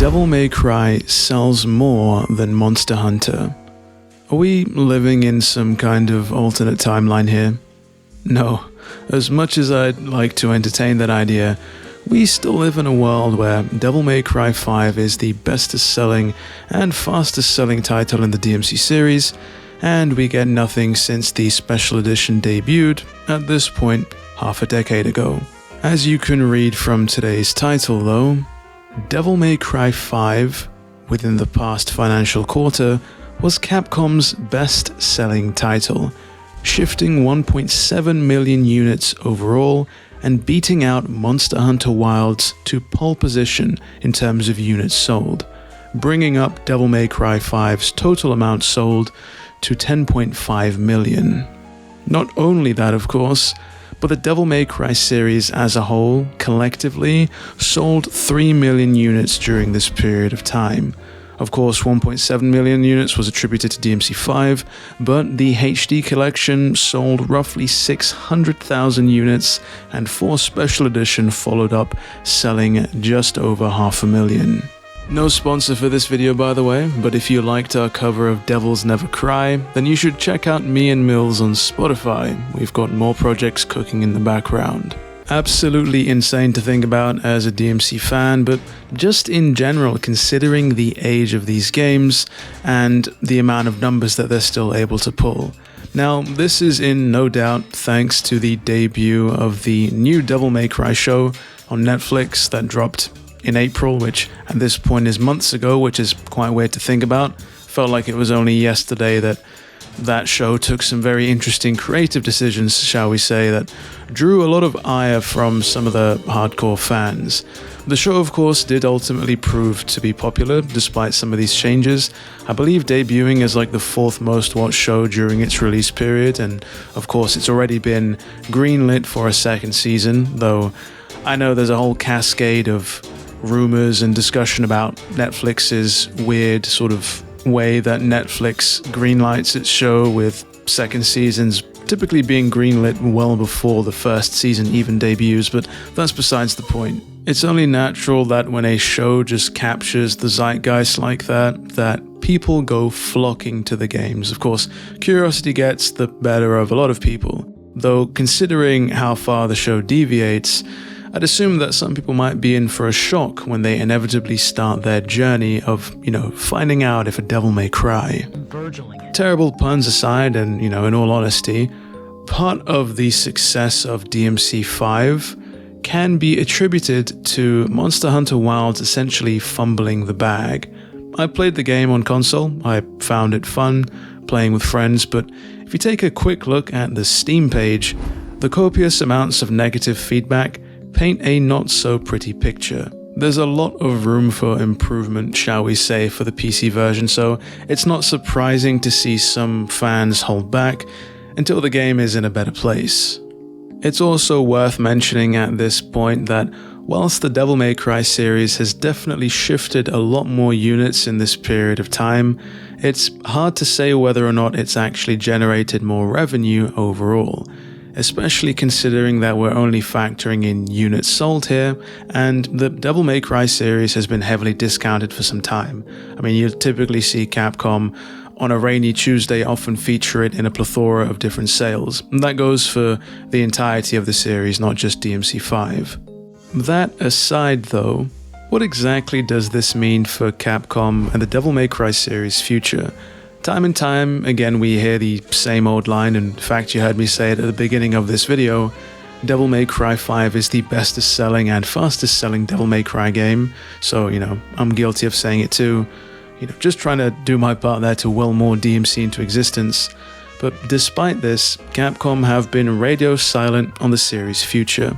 Devil May Cry sells more than Monster Hunter. Are we living in some kind of alternate timeline here? No. As much as I'd like to entertain that idea, we still live in a world where Devil May Cry 5 is the bestest-selling and fastest-selling title in the DMC series, and we get nothing since the special edition debuted, at this point, half a decade ago. As you can read from today's title though, Devil May Cry 5, within the past financial quarter, was Capcom's best-selling title, shifting 1.7 million units overall and beating out Monster Hunter Wilds to pole position in terms of units sold, bringing up Devil May Cry 5's total amount sold to 10.5 million. Not only that, of course, but the Devil May Cry series as a whole, collectively, sold 3 million units during this period of time. Of course, 1.7 million units was attributed to DMC5, but the HD collection sold roughly 600,000 units, and 4 Special Edition followed up, selling just over 500,000. No sponsor for this video, by the way, but if you liked our cover of DevilNeverCry, then you should check out me and Mills on Spotify. We've got more projects cooking in the background. Absolutely insane to think about as a DMC fan, but just in general, considering the age of these games and the amount of numbers that they're still able to pull. Now, this is in no doubt thanks to the debut of the new Devil May Cry show on Netflix that dropped in April, which at this point is months ago, which is quite weird to think about. Felt like it was only yesterday that show took some very interesting creative decisions, shall we say, that drew a lot of ire from some of the hardcore fans. The show, of course, did ultimately prove to be popular despite some of these changes. I believe debuting as like the 4th most watched show during its release period, and of course it's already been greenlit for a 2nd season, though I know there's a whole cascade of rumors and discussion about Netflix's weird sort of way that Netflix greenlights its show, with 2nd seasons typically being greenlit well before the 1st season even debuts, but that's besides the point. It's only natural that when a show just captures the zeitgeist like that people go flocking to the games. Of course, curiosity gets the better of a lot of people, though considering how far the show deviates, I'd assume that some people might be in for a shock when they inevitably start their journey of, finding out if a devil may cry. Terrible puns aside, and, in all honesty, part of the success of DMC5 can be attributed to Monster Hunter Wilds essentially fumbling the bag. I played the game on console, I found it fun, playing with friends, but if you take a quick look at the Steam page, the copious amounts of negative feedback paint a not-so-pretty picture. There's a lot of room for improvement, shall we say, for the PC version, so it's not surprising to see some fans hold back until the game is in a better place. It's also worth mentioning at this point that whilst the Devil May Cry series has definitely shifted a lot more units in this period of time, it's hard to say whether or not it's actually generated more revenue overall, especially considering that we're only factoring in units sold here, and the Devil May Cry series has been heavily discounted for some time. I mean, you'll typically see Capcom on a rainy Tuesday often feature it in a plethora of different sales, and that goes for the entirety of the series, not just DMC5. That aside though, what exactly does this mean for Capcom and the Devil May Cry series' future? Time and time again we hear the same old line. In fact, you heard me say it at the beginning of this video. Devil May Cry 5 is the bestest selling and fastest selling Devil May Cry game, so I'm guilty of saying it too. Just trying to do my part there to will more DMC into existence. But despite this, Capcom have been radio silent on the series' future.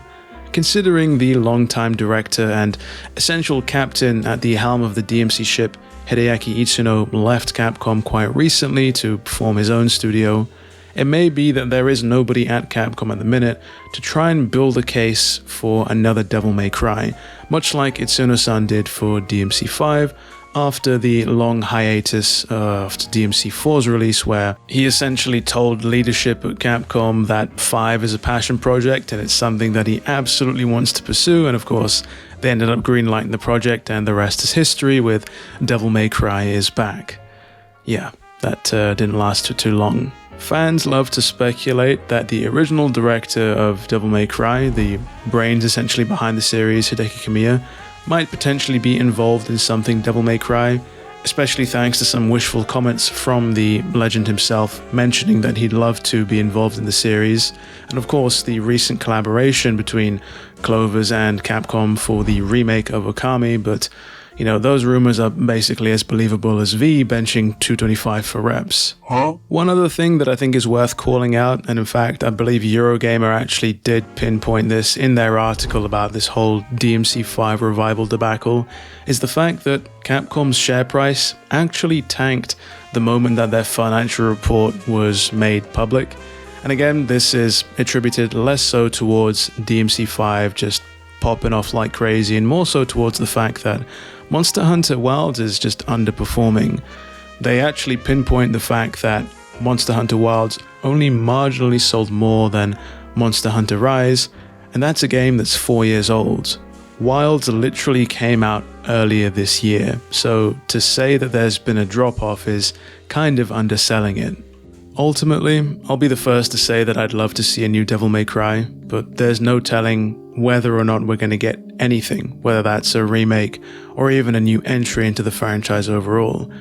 Considering the longtime director and essential captain at the helm of the DMC ship, Hideaki Itsuno, left Capcom quite recently to form his own studio, it may be that there is nobody at Capcom at the minute to try and build a case for another Devil May Cry, much like Itsuno-san did for DMC5, after the long hiatus after DMC4's release, where he essentially told leadership at Capcom that 5 is a passion project and it's something that he absolutely wants to pursue, and of course they ended up greenlighting the project, and the rest is history with Devil May Cry is back. Yeah, that didn't last for too long. Fans love to speculate that the original director of Devil May Cry, the brains essentially behind the series, Hideki Kamiya, might potentially be involved in something Devil May Cry, especially thanks to some wishful comments from the legend himself mentioning that he'd love to be involved in the series, and of course the recent collaboration between Clovers and Capcom for the remake of Okami, but you know, those rumors are basically as believable as V benching 225 for reps. One other thing that I think is worth calling out, and in fact I believe Eurogamer actually did pinpoint this in their article about this whole DMC5 revival debacle, is the fact that Capcom's share price actually tanked the moment that their financial report was made public. And again, this is attributed less so towards DMC5 just popping off like crazy, and more so towards the fact that Monster Hunter Wilds is just underperforming. They actually pinpoint the fact that Monster Hunter Wilds only marginally sold more than Monster Hunter Rise, and that's a game that's 4 years old. Wilds literally came out earlier this year, so to say that there's been a drop-off is kind of underselling it. Ultimately, I'll be the first to say that I'd love to see a new Devil May Cry, but there's no telling whether or not we're going to get anything, whether that's a remake or even a new entry into the franchise overall.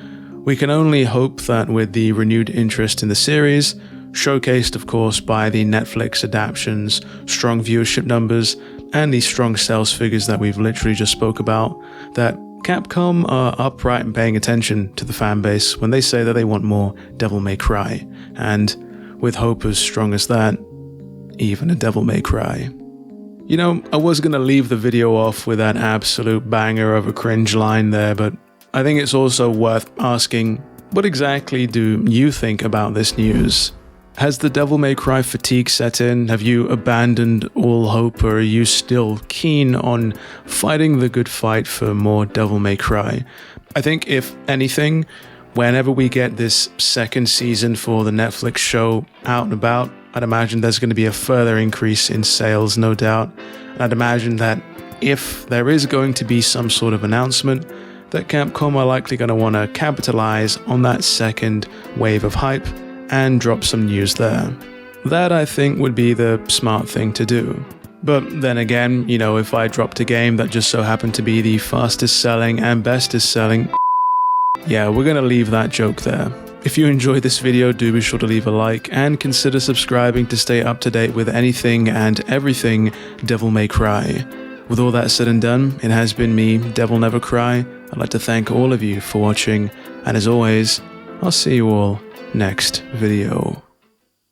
We can only hope that with the renewed interest in the series, showcased of course by the Netflix adaptations, strong viewership numbers, and the strong sales figures that we've literally just spoke about, that Capcom are upright and paying attention to the fan base when they say that they want more Devil May Cry, and with hope as strong as that, even a Devil May Cry. You know, I was going to leave the video off with that absolute banger of a cringe line there, but I think it's also worth asking, what exactly do you think about this news? Has the Devil May Cry fatigue set in? Have you abandoned all hope, or are you still keen on fighting the good fight for more Devil May Cry? I think if anything, whenever we get this second season for the Netflix show out and about, I'd imagine there's going to be a further increase in sales, no doubt. And I'd imagine that if there is going to be some sort of announcement, that Capcom are likely going to want to capitalize on that second wave of hype and drop some news there. That, I think, would be the smart thing to do. But then again, you know, if I dropped a game that just so happened to be the fastest selling and bestest selling, yeah, we're going to leave that joke there. If you enjoyed this video, do be sure to leave a like and consider subscribing to stay up to date with anything and everything Devil May Cry. With all that said and done, it has been me, DevilNeverCry. I'd like to thank all of you for watching, and as always, I'll see you all next video.